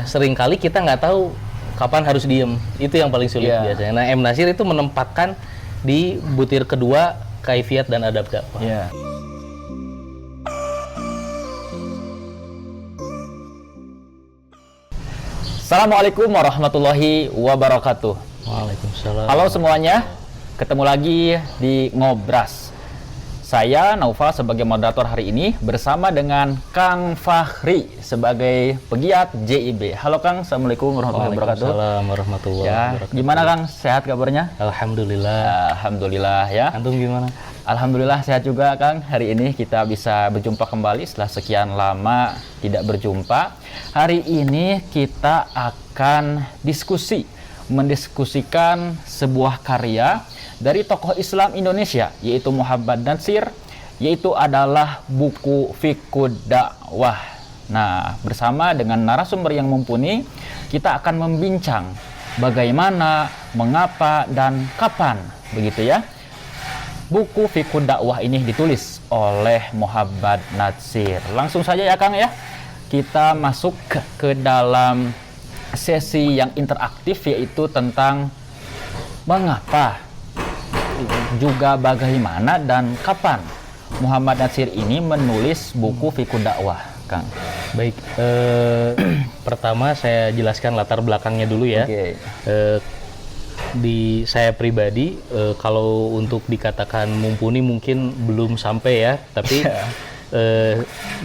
seringkali kita nggak tahu kapan harus diem. Itu yang paling sulit biasanya. Nah, M. Nasir itu menempatkan di butir kedua kaifiat dan adab dakwah. Assalamualaikum warahmatullahi wabarakatuh. Waalaikumsalam. Halo semuanya, ketemu lagi di Ngobras. Saya Naufal sebagai moderator hari ini bersama dengan Kang Fahri sebagai pegiat JIB. Halo Kang, Assalamualaikum warahmatullahi wabarakatuh. Waalaikumsalam warahmatullahi wabarakatuh. Gimana Kang, sehat kabarnya? Alhamdulillah. Alhamdulillah ya. Antum gimana? Alhamdulillah sehat juga Kang. Hari ini kita bisa berjumpa kembali setelah sekian lama tidak berjumpa. Hari ini kita akan mendiskusikan sebuah karya dari tokoh Islam Indonesia, yaitu Muhammad Nasir, yaitu adalah buku Fiqhud Dakwah. Nah, bersama dengan narasumber yang mumpuni, kita akan membincang bagaimana, mengapa, dan kapan, begitu ya. Buku Fiqhud Dakwah ini ditulis oleh Muhammad Nasir. Langsung saja ya Kang ya, kita masuk ke dalam sesi yang interaktif, yaitu tentang mengapa, juga bagaimana dan kapan Muhammad Nasir ini menulis buku Fiqhud Dakwah, Kang. Baik, pertama saya jelaskan latar belakangnya dulu ya. Di saya pribadi, kalau untuk dikatakan mumpuni mungkin belum sampai ya, tapi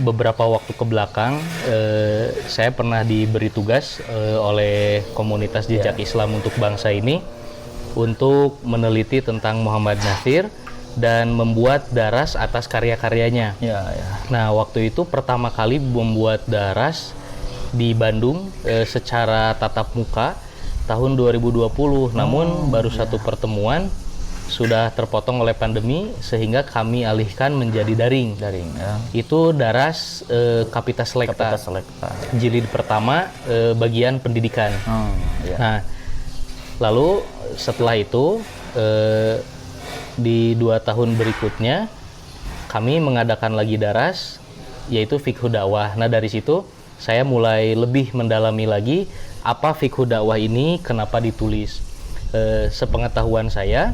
beberapa waktu ke belakang saya pernah diberi tugas oleh komunitas Jejak Islam untuk Bangsa ini untuk meneliti tentang Muhammad Nasir dan membuat daras atas karya-karyanya. Nah, waktu itu pertama kali membuat daras di Bandung secara tatap muka tahun 2020. Namun baru satu pertemuan sudah terpotong oleh pandemi sehingga kami alihkan menjadi daring. Itu daras Kapitas Selekta. Jilid pertama bagian pendidikan. Nah, lalu setelah itu di 2 tahun berikutnya kami mengadakan lagi daras, yaitu Fiqhud Dakwah. Nah, dari situ saya mulai lebih mendalami lagi apa Fiqhud Dakwah ini, kenapa ditulis. Sepengetahuan saya,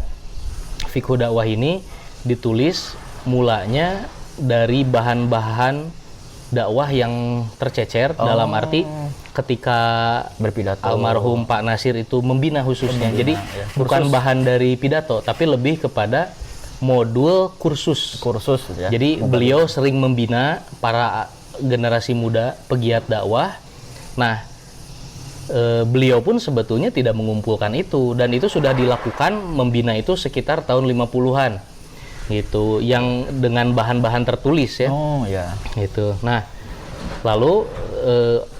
Fiqhud Dakwah ini ditulis mulanya dari bahan-bahan dakwah yang tercecer, dalam arti ketika berpidato almarhum Pak Nasir itu membina khususnya. Jadi bukan bahan dari pidato, tapi lebih kepada modul kursus ya. Jadi beliau sering membina para generasi muda pegiat dakwah. Nah, beliau pun sebetulnya tidak mengumpulkan itu, dan itu sudah dilakukan membina itu sekitar tahun 50-an gitu, yang dengan bahan-bahan tertulis ya. Gitu. Nah, lalu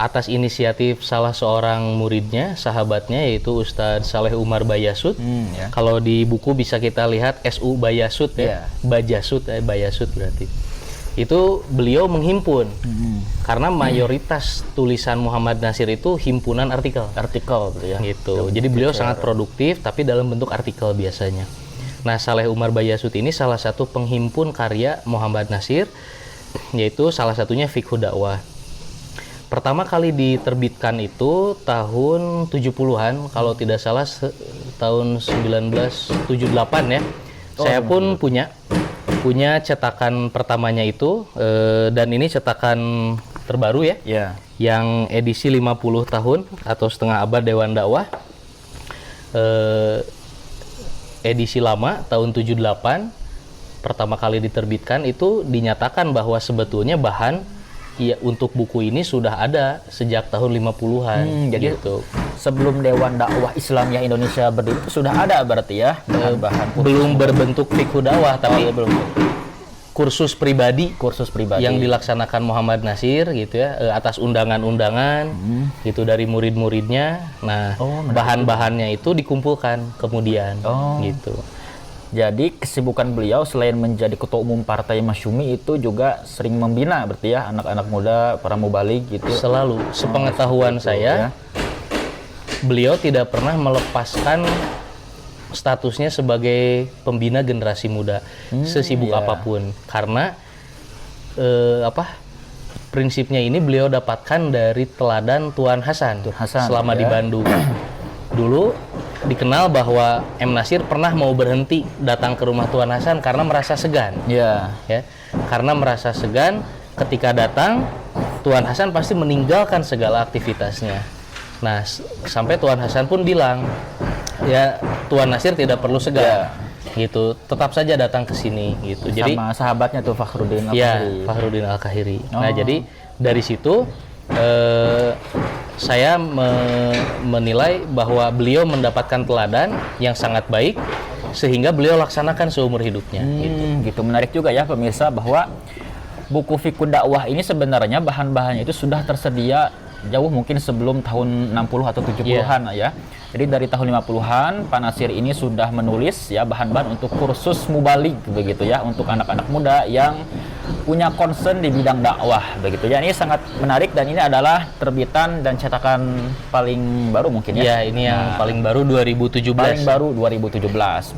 atas inisiatif salah seorang muridnya, sahabatnya, yaitu Ustadz Saleh Umar Bayasud. Kalau di buku bisa kita lihat SU Bayasud ya. Bayasud berarti. Itu beliau menghimpun. Karena mayoritas tulisan Muhammad Nasir itu himpunan artikel ya. Gitu. Jadi beliau sangat produktif tapi dalam bentuk artikel biasanya. Nah, Saleh Umar Bayasud ini salah satu penghimpun karya Muhammad Nasir, yaitu salah satunya Fiqhud Dakwah. Pertama kali diterbitkan itu tahun 70-an, kalau tidak salah tahun 1978 ya. Saya pun punya cetakan pertamanya itu, dan ini cetakan terbaru ya. Yang edisi 50 tahun atau setengah abad Dewan Dakwah. Edisi lama tahun 78 pertama kali diterbitkan, itu dinyatakan bahwa sebetulnya bahan untuk buku ini sudah ada sejak tahun 50-an. Jadi gitu. Sebelum Dewan Dakwah Islamiyah Indonesia berdiri sudah ada berarti ya bahan-bahan belum berbentuk Fiqhud Dakwah, tapi belum. kursus pribadi yang dilaksanakan Muhammad Nasir gitu ya, atas undangan-undangan gitu dari murid-muridnya. Nah, bahan-bahannya itu dikumpulkan kemudian gitu. Jadi kesibukan beliau selain menjadi ketua umum Partai Masyumi itu juga sering membina berarti ya anak-anak muda, para mubaligh gitu. Selalu, sepengetahuan saya, beliau tidak pernah melepaskan statusnya sebagai pembina generasi muda sesibuk apapun, karena prinsipnya ini beliau dapatkan dari teladan Tuan Hasan, selama di Bandung. Dulu dikenal bahwa M. Nasir pernah mau berhenti datang ke rumah Tuan Hasan karena merasa segan. Ya, karena merasa segan, ketika datang Tuan Hasan pasti meninggalkan segala aktivitasnya. Nah, sampai Tuan Hasan pun bilang, ya Tuan Nasir tidak perlu segan. Gitu, tetap saja datang ke sini gitu. Jadi sama sahabatnya tuh Fakhruddin Al-Kahiri. Fakhruddin Al-Kahiri. Nah, jadi dari situ saya menilai bahwa beliau mendapatkan teladan yang sangat baik sehingga beliau laksanakan seumur hidupnya. Gitu. Menarik juga ya pemirsa bahwa buku Fiqh Dakwah ini sebenarnya bahan-bahannya itu sudah tersedia jauh mungkin sebelum tahun 60 atau 70-an ya. Jadi dari tahun 50-an Pak Nasir ini sudah menulis ya bahan-bahan untuk kursus mubalig begitu ya, untuk anak-anak muda yang punya concern di bidang dakwah begitu ya. Ini sangat menarik dan ini adalah terbitan dan cetakan paling baru mungkin ya. Iya, ini yang paling baru 2017. Paling baru 2017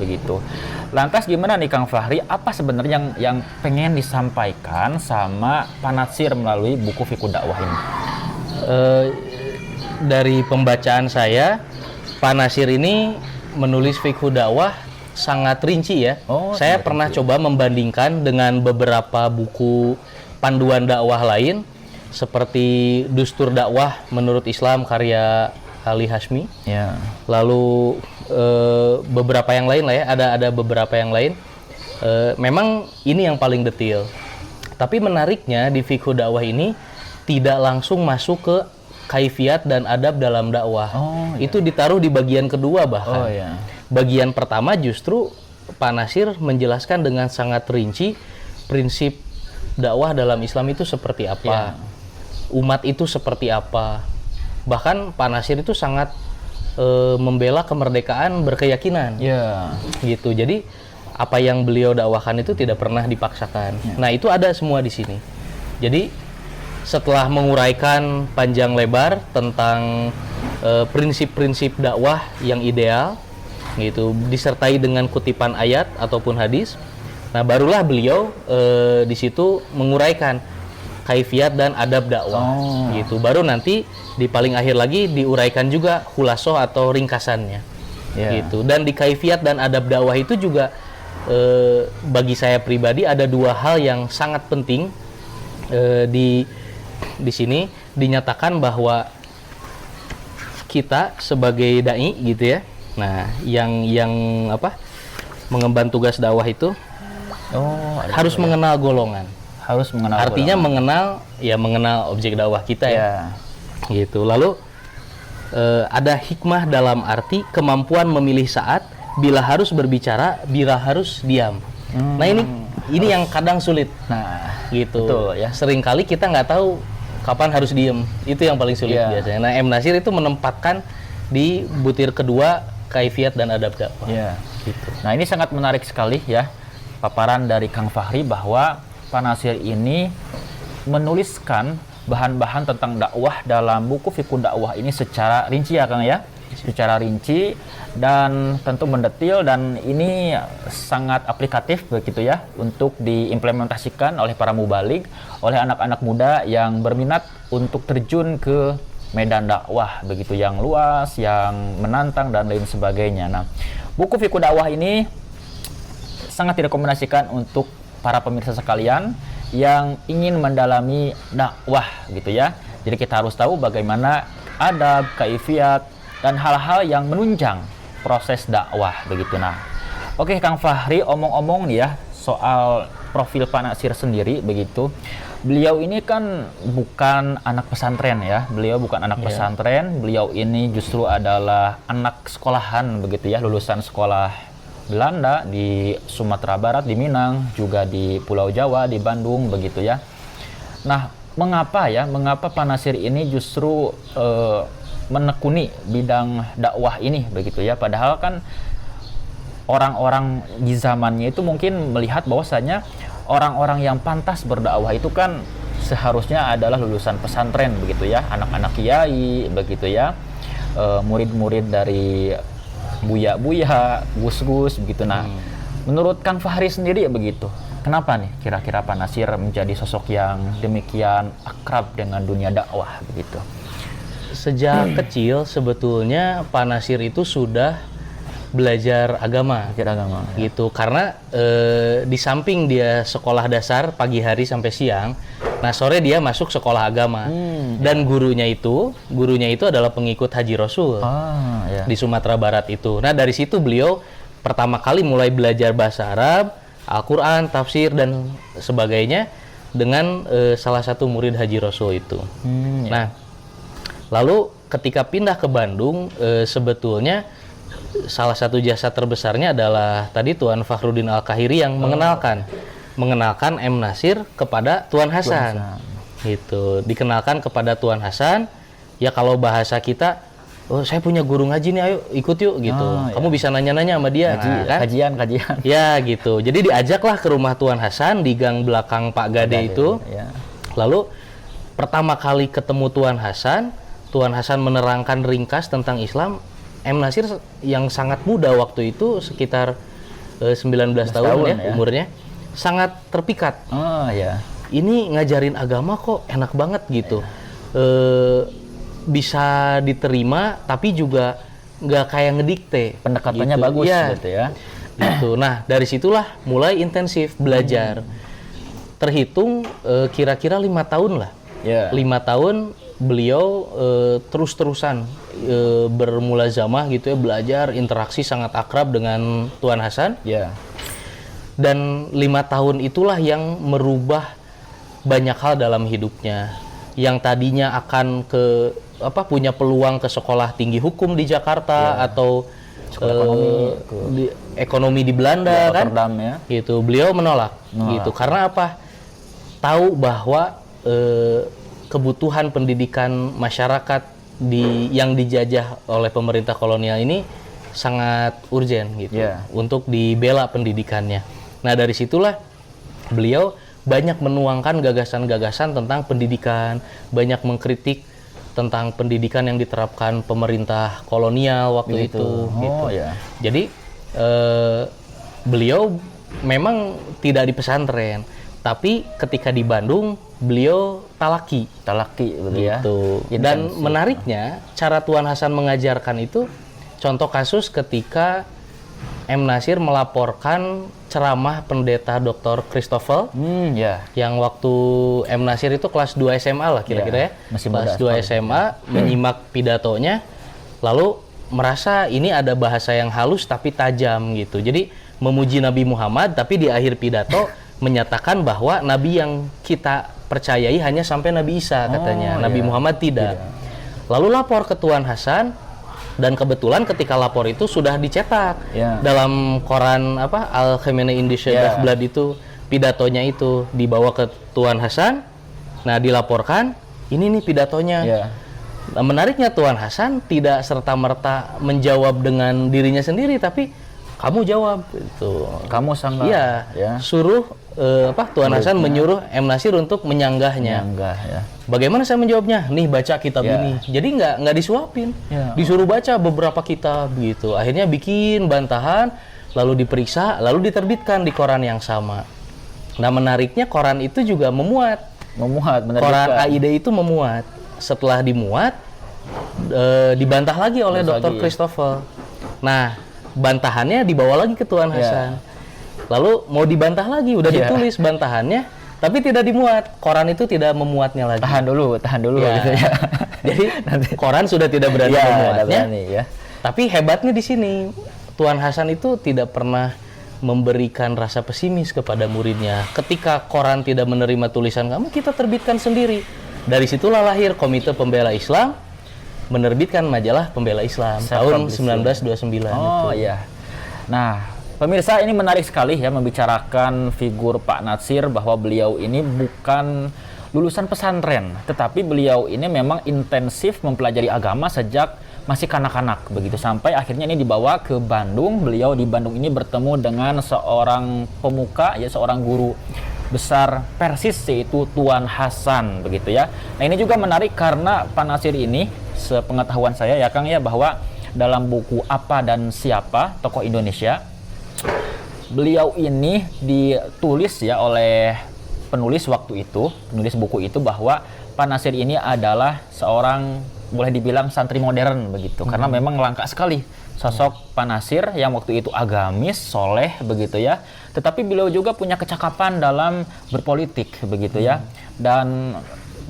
begitu. Lantas gimana nih Kang Fahri, apa sebenarnya yang pengen disampaikan sama Pak Nasir melalui buku Fiqh Dakwah ini? Dari pembacaan saya, Pak Nasir ini menulis Fiqh Dakwah sangat rinci ya. Saya pernah coba membandingkan dengan beberapa buku panduan dakwah lain seperti Dustur Dakwah Menurut Islam karya Ali Hasmi. Lalu beberapa yang lain lah ya, ada beberapa yang lain. Memang ini yang paling detail. Tapi menariknya di Fiqh Dakwah ini tidak langsung masuk ke kaifiat dan adab dalam dakwah. Itu ditaruh di bagian kedua bahkan. Bagian pertama justru Pak Nasir menjelaskan dengan sangat rinci prinsip dakwah dalam Islam itu seperti apa, umat itu seperti apa. Bahkan Pak Nasir itu sangat membela kemerdekaan berkeyakinan. Gitu. Jadi apa yang beliau dakwahkan itu tidak pernah dipaksakan. Nah, itu ada semua di sini. Jadi setelah menguraikan panjang lebar tentang prinsip-prinsip dakwah yang ideal, gitu, disertai dengan kutipan ayat ataupun hadis, nah barulah beliau di situ menguraikan kaifiat dan adab dakwah, gitu. Baru nanti di paling akhir lagi diuraikan juga khulasoh atau ringkasannya, gitu. Dan di kaifiat dan adab dakwah itu juga bagi saya pribadi ada dua hal yang sangat penting. Di sini dinyatakan bahwa kita sebagai dai gitu ya. Nah, yang mengemban tugas dakwah itu harus mengenal golongan. Artinya mengenal objek dakwah kita ya. Gitu. Lalu ada hikmah dalam arti kemampuan memilih saat bila harus berbicara, bila harus diam. Nah, ini yang kadang sulit. Gitu. Betul, ya. Seringkali kita nggak tahu kapan harus diem. Itu yang paling sulit biasanya. Nah, M. Nasir itu menempatkan di butir kedua kaifiat dan adab dakwah. Gitu. Nah, ini sangat menarik sekali ya paparan dari Kang Fahri bahwa Pak Nasir ini menuliskan bahan-bahan tentang dakwah dalam buku Fiqh Dakwah ini secara rinci ya Kang ya. Secara rinci dan tentu mendetil, dan ini sangat aplikatif begitu ya untuk diimplementasikan oleh para mubalig, oleh anak-anak muda yang berminat untuk terjun ke medan dakwah begitu yang luas, yang menantang dan lain sebagainya. Nah, buku Fiqh Dakwah ini sangat direkomendasikan untuk para pemirsa sekalian yang ingin mendalami dakwah gitu ya. Jadi kita harus tahu bagaimana adab, kaifiat dan hal-hal yang menunjang proses dakwah begitu. Nah, oke Kang Fahri, omong-omong nih ya soal profil Pak Nasir sendiri begitu. Beliau ini kan bukan anak pesantren ya. Beliau bukan anak pesantren. Beliau ini justru adalah anak sekolahan begitu ya, lulusan sekolah Belanda di Sumatera Barat, di Minang, juga di Pulau Jawa, di Bandung begitu ya. Nah, mengapa Pak Nasir ini justru menekuni bidang dakwah ini begitu ya, padahal kan orang-orang di zamannya itu mungkin melihat bahwasanya orang-orang yang pantas berdakwah itu kan seharusnya adalah lulusan pesantren begitu ya, anak-anak kiai begitu ya, murid-murid dari buya-buya, gus-gus begitu. Nah, menurut Kang Fahri sendiri ya begitu, Kenapa nih kira-kira Pak Nasir menjadi sosok yang demikian akrab dengan dunia dakwah begitu? Sejak kecil sebetulnya Pak Nasir itu sudah belajar agama. Belajar agama. Ya. Gitu. Karena di samping dia sekolah dasar pagi hari sampai siang, nah sore dia masuk sekolah agama. Dan gurunya itu adalah pengikut Haji Rasul Ya. di Sumatera Barat itu. Nah dari situ beliau pertama kali mulai belajar bahasa Arab, Al-Quran, tafsir dan sebagainya dengan salah satu murid Haji Rasul itu. Ya. Nah, lalu ketika pindah ke Bandung, sebetulnya salah satu jasa terbesarnya adalah tadi Tuan Fakhruddin Al-Kahiri yang mengenalkan M. Nasir kepada Tuan Hasan. Gitu, dikenalkan kepada Tuan Hasan. Ya kalau bahasa kita, oh saya punya guru ngaji nih, ayo ikut yuk gitu. Kamu bisa nanya-nanya sama dia. Kajian. Ya gitu. Jadi diajaklah ke rumah Tuan Hasan di gang belakang Pak Gade itu. Ya. Lalu pertama kali ketemu Tuan Hasan menerangkan ringkas tentang Islam. M. Nasir yang sangat muda waktu itu, sekitar 19 tahun ya umurnya, sangat terpikat. Ya. Ini ngajarin agama kok enak banget gitu. Bisa diterima tapi juga nggak kayak ngedikte. Pendekatannya gitu. bagus gitu ya. Gitu. Nah dari situlah mulai intensif belajar. Terhitung kira-kira 5 tahun lah. 5 tahun beliau terus-terusan bermulazamah gitu ya, belajar, interaksi sangat akrab dengan Tuan Hasan. Dan 5 tahun itulah yang merubah banyak hal dalam hidupnya. Yang tadinya akan punya peluang ke sekolah tinggi hukum di Jakarta atau ekonomi di Belanda kan, gitu. Beliau menolak. Gitu. Karena apa? Tahu bahwa kebutuhan pendidikan masyarakat yang dijajah oleh pemerintah kolonial ini sangat urgen gitu untuk dibela pendidikannya. Nah dari situlah beliau banyak menuangkan gagasan-gagasan tentang pendidikan, banyak mengkritik tentang pendidikan yang diterapkan pemerintah kolonial waktu itu. Gitu. Jadi beliau memang tidak di pesantren, tapi ketika di Bandung beliau talaki gitu. Dan menariknya cara Tuan Hasan mengajarkan itu, contoh kasus ketika M. Nasir melaporkan ceramah pendeta Dr. Christoffel yang waktu M. Nasir itu kelas 2 SMA lah kira-kira ya, kelas 2 SMA menyimak pidatonya, lalu merasa ini ada bahasa yang halus tapi tajam gitu. Jadi memuji Nabi Muhammad tapi di akhir pidato menyatakan bahwa Nabi yang kita percayai hanya sampai Nabi Isa katanya, Nabi Muhammad tidak. Lalu lapor ke Tuan Hasan, dan kebetulan ketika lapor itu sudah dicetak dalam koran Al-Khamenei Edition of Blood itu, pidatonya itu dibawa ke Tuan Hasan. Nah dilaporkan, ini nih pidatonya. Nah, menariknya Tuan Hasan tidak serta-merta menjawab dengan dirinya sendiri, tapi kamu jawab itu. Kamu sanggah. Suruh Tuan Hasan menyuruh M. Nasir untuk menyanggahnya. Bagaimana saya menjawabnya? Nih baca kitab ini. Jadi nggak disuapin, disuruh baca beberapa kitab gitu. Akhirnya bikin bantahan, lalu diperiksa, lalu diterbitkan di koran yang sama. Nah menariknya koran itu juga memuat. Koran AID itu memuat. Setelah dimuat, dibantah lagi oleh Dr. Christoffel. Nah bantahannya dibawa lagi ke Tuan Hasan. Lalu mau dibantah lagi, udah ditulis bantahannya, tapi tidak dimuat. Koran itu tidak memuatnya lagi. Tahan dulu gitu ya. Jadi koran sudah tidak berani memuatnya. Tapi hebatnya di sini, Tuan Hasan itu tidak pernah memberikan rasa pesimis kepada muridnya. Ketika koran tidak menerima tulisan kamu, kita terbitkan sendiri. Dari situlah lahir Komite Pembela Islam, menerbitkan majalah Pembela Islam tahun 1929 itu. Nah, pemirsa, ini menarik sekali ya membicarakan figur Pak Nasir, bahwa beliau ini bukan lulusan pesantren, tetapi beliau ini memang intensif mempelajari agama sejak masih kanak-kanak begitu, sampai akhirnya ini dibawa ke Bandung. Beliau di Bandung ini bertemu dengan seorang pemuka, seorang guru besar Persis, yaitu Tuan Hasan begitu ya. Nah ini juga menarik karena Pak Nasir ini, sepengetahuan saya ya Kang ya, bahwa dalam buku Apa dan Siapa Tokoh Indonesia beliau ini ditulis ya oleh penulis waktu itu, penulis buku itu, bahwa Pak Nasir ini adalah seorang boleh dibilang santri modern begitu, karena memang langka sekali sosok Pak Nasir yang waktu itu agamis, soleh begitu ya. Tetapi beliau juga punya kecakapan dalam berpolitik begitu ya. Dan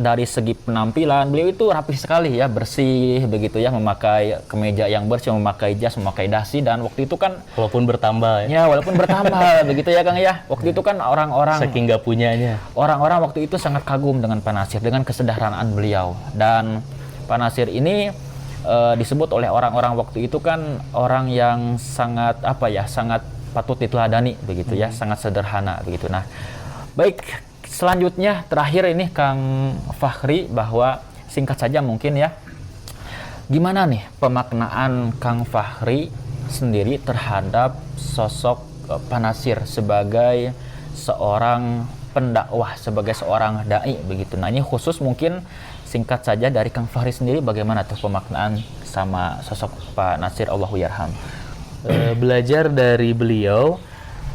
dari segi penampilan beliau itu rapi sekali ya, bersih begitu ya, memakai kemeja yang bersih, memakai jas, memakai dasi, dan waktu itu kan Walaupun bertambah ya. ya walaupun bertambah begitu ya Kang ya. Waktu itu kan orang-orang Saking nggak punyanya. orang-orang waktu itu sangat kagum dengan Pak Nasir, dengan kesederhanaan beliau. Dan Pak Nasir ini disebut oleh orang-orang waktu itu kan orang yang sangat sangat patut diteladani begitu ya, sangat sederhana begitu. Nah, baik, selanjutnya terakhir ini Kang Fahri, bahwa singkat saja mungkin ya, gimana nih pemaknaan Kang Fahri sendiri terhadap sosok Pak Nasir sebagai seorang pendakwah, sebagai seorang dai begitu. Nah, ini khusus mungkin singkat saja dari Kang Fahri sendiri, bagaimana tuh pemaknaan sama sosok Pak Nasir, Allahu yarham. Belajar dari beliau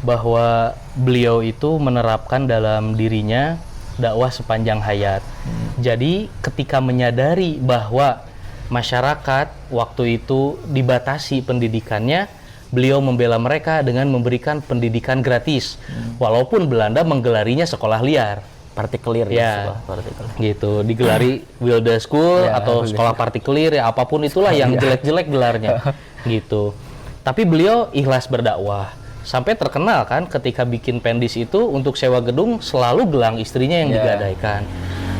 bahwa beliau itu menerapkan dalam dirinya dakwah sepanjang hayat. Jadi ketika menyadari bahwa masyarakat waktu itu dibatasi pendidikannya, beliau membela mereka dengan memberikan pendidikan gratis. Walaupun Belanda menggelarinya sekolah liar. Partikelir Ya, partikelir. gitu, digelari Wilde School Ya, atau sekolah partikelir ya, apapun itulah yang jelek-jelek gelarnya, gitu. Tapi beliau ikhlas berdakwah, sampai terkenal kan ketika bikin pendis itu untuk sewa gedung selalu gelang istrinya yang digadaikan.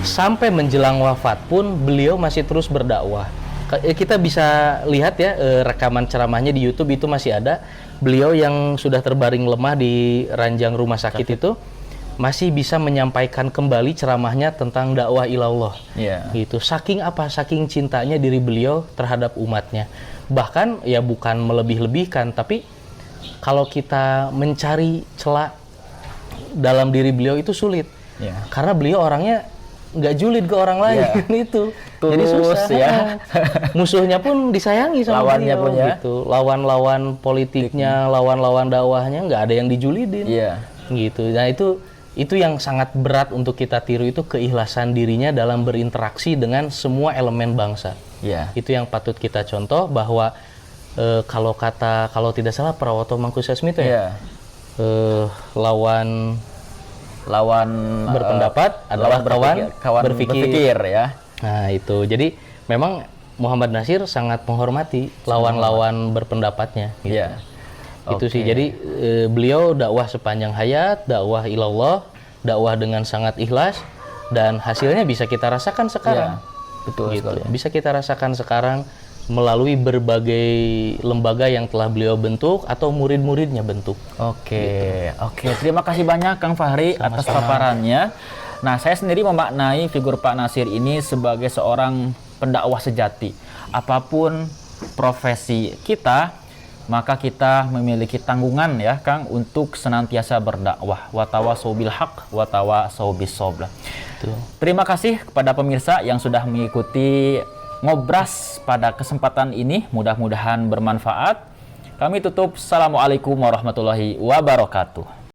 Sampai menjelang wafat pun beliau masih terus berdakwah. Kita bisa lihat ya rekaman ceramahnya di YouTube itu masih ada. Beliau yang sudah terbaring lemah di ranjang rumah sakit itu masih bisa menyampaikan kembali ceramahnya tentang dakwah ilallah. Gitu. Saking apa? Saking cintanya diri beliau terhadap umatnya. Bahkan ya bukan melebih-lebihkan, tapi kalau kita mencari celah dalam diri beliau itu sulit. Karena beliau orangnya nggak julid ke orang lain itu. Jadi susah ya. Musuhnya pun disayangi sama Lawannya beliau pun ya. gitu. Lawan-lawan politiknya, lawan-lawan dakwahnya nggak ada yang dijulidin. Gitu. Nah, itu yang sangat berat untuk kita tiru, itu keikhlasan dirinya dalam berinteraksi dengan semua elemen bangsa. Itu yang patut kita contoh, bahwa kalau tidak salah Prawoto Mangkusesmi itu lawan berpendapat adalah kawan berpikir ya. Nah, itu. Jadi memang Muhammad Nasir sangat menghormati lawan-lawan berpendapatnya gitu. Itu sih. Jadi beliau dakwah sepanjang hayat, dakwah ilallah, dakwah dengan sangat ikhlas, dan hasilnya bisa kita rasakan sekarang. Betul gitu. sekali. Bisa kita rasakan sekarang melalui berbagai lembaga yang telah beliau bentuk atau murid-muridnya bentuk. Oke. Terima kasih banyak Kang Fahri atas paparannya. Nah, saya sendiri memaknai figur Pak Nasir ini sebagai seorang pendakwah sejati. Apapun profesi kita, maka kita memiliki tanggungan ya Kang untuk senantiasa berdakwah. Watawasau bil haq, watawasau bis sabr. Terima kasih kepada pemirsa yang sudah mengikuti Ngobras pada kesempatan ini, mudah-mudahan bermanfaat. Kami tutup. Assalamualaikum warahmatullahi wabarakatuh.